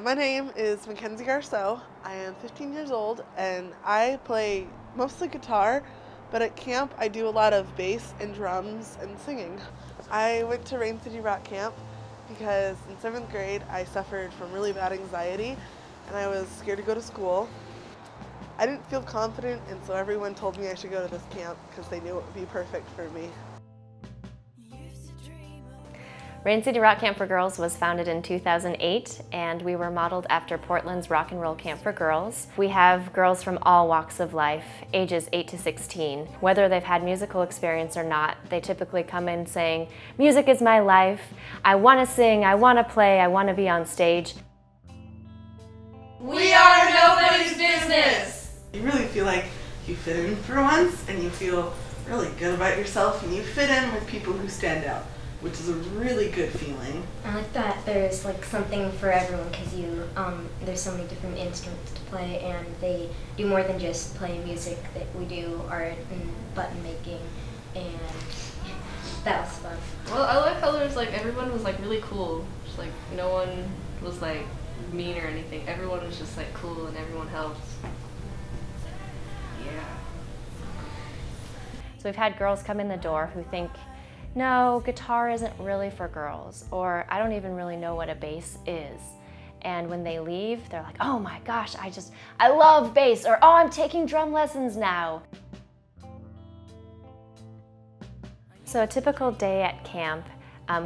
My name is Mackenzie Garceau. I am 15 years old and I play mostly guitar, but at camp I do a lot of bass and drums and singing. I went to Rain City Rock Camp because in 7th grade I suffered from really bad anxiety and I was scared to go to school. I didn't feel confident, and so everyone told me I should go to this camp because they knew it would be perfect for me. Rain City Rock Camp for Girls was founded in 2008, and we were modeled after Portland's Rock and Roll Camp for Girls. We have girls from all walks of life, ages 8 to 16. Whether they've had musical experience or not, they typically come in saying, "Music is my life, I want to sing, I want to play, I want to be on stage." We are nobody's business! You really feel like you fit in for once, and you feel really good about yourself, and you fit in with people who stand out, which is a really good feeling. I like that there's like something for everyone because there's so many different instruments to play, and they do more than just play music. That we do art and button making, and that was fun. Well, I like how there's like everyone was like really cool. Just like no one was like mean or anything. Everyone was just like cool and everyone helped. Yeah. So we've had girls come in the door who think, "No, guitar isn't really for girls," or "I don't even really know what a bass is." And when they leave, they're like, "Oh my gosh, I love bass," or "Oh, I'm taking drum lessons now." So a typical day at camp,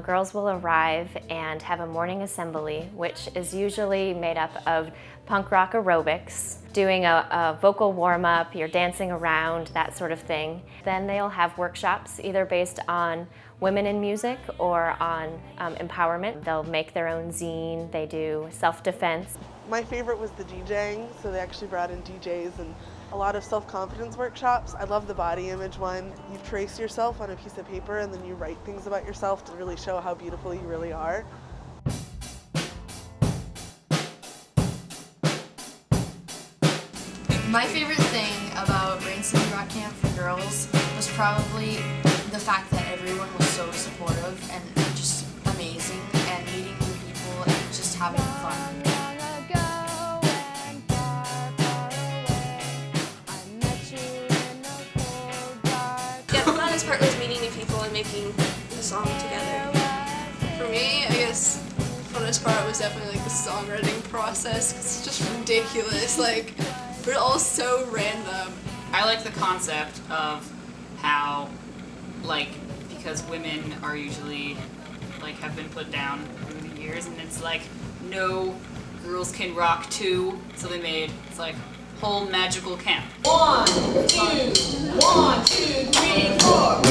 girls will arrive and have a morning assembly, which is usually made up of punk rock aerobics, doing a vocal warm-up, you're dancing around, that sort of thing. Then they'll have workshops either based on women in music or on empowerment. They'll make their own zine, they do self-defense. My favorite was the DJing, so they actually brought in DJs and a lot of self-confidence workshops. I love the body image one. You trace yourself on a piece of paper and then you write things about yourself to really show how beautiful you really are. My favorite thing about Rain City Rock Camp for Girls was probably the fact that everyone was so supportive and just amazing, and meeting new people and just having fun. Yeah, the funnest part was meeting new people and making the song together. For me, I guess the funnest part was definitely like the songwriting process, 'cause it's just ridiculous, like, but all so random. I like the concept of how, like, because women are usually, like, have been put down through the years, and it's like, no, girls can rock too, so they made, it's like, whole magical camp. 1, 2, 1, 2, 3, 4.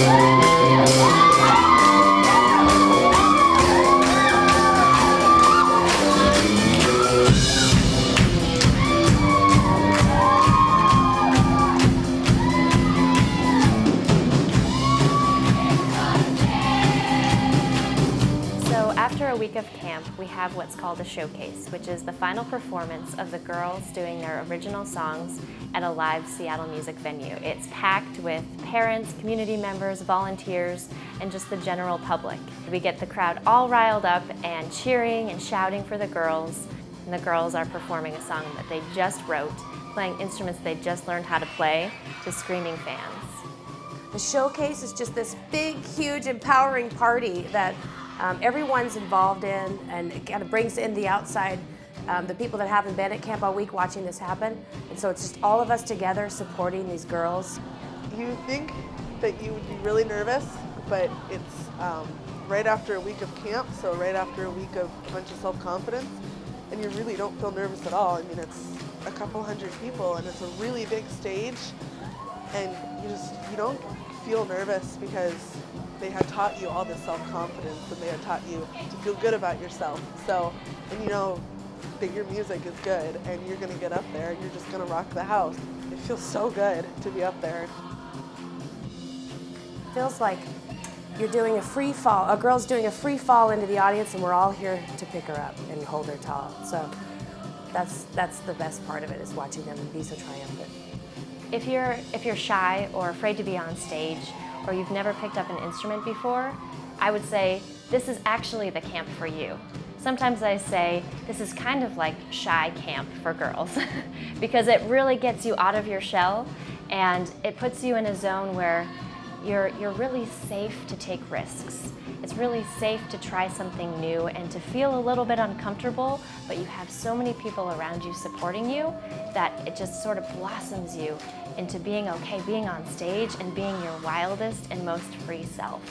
After a week of camp, we have what's called a showcase, which is the final performance of the girls doing their original songs at a live Seattle music venue. It's packed with parents, community members, volunteers, and just the general public. We get the crowd all riled up and cheering and shouting for the girls, and the girls are performing a song that they just wrote, playing instruments they just learned how to play to screaming fans. The showcase is just this big, huge, empowering party that everyone's involved in, and it kind of brings in the outside, the people that haven't been at camp all week watching this happen. And so it's just all of us together supporting these girls. You think that you would be really nervous, but it's right after a week of camp, so right after a week of a bunch of self-confidence, and you really don't feel nervous at all. I mean, it's a couple hundred people and it's a really big stage, and you don't feel nervous because they had taught you all this self-confidence, and they had taught you to feel good about yourself. So, and you know that your music is good, and you're gonna get up there and you're just gonna rock the house. It feels so good to be up there. It feels like you're doing a free fall. A girl's doing a free fall into the audience, and we're all here to pick her up and hold her tall. So that's the best part of it, is watching them be so triumphant. If you're shy or afraid to be on stage, or you've never picked up an instrument before, I would say this is actually the camp for you. Sometimes I say this is kind of like shy camp for girls because it really gets you out of your shell and it puts you in a zone where you're really safe to take risks. It's really safe to try something new and to feel a little bit uncomfortable, but you have so many people around you supporting you that it just sort of blossoms you into being okay, being on stage and being your wildest and most free self.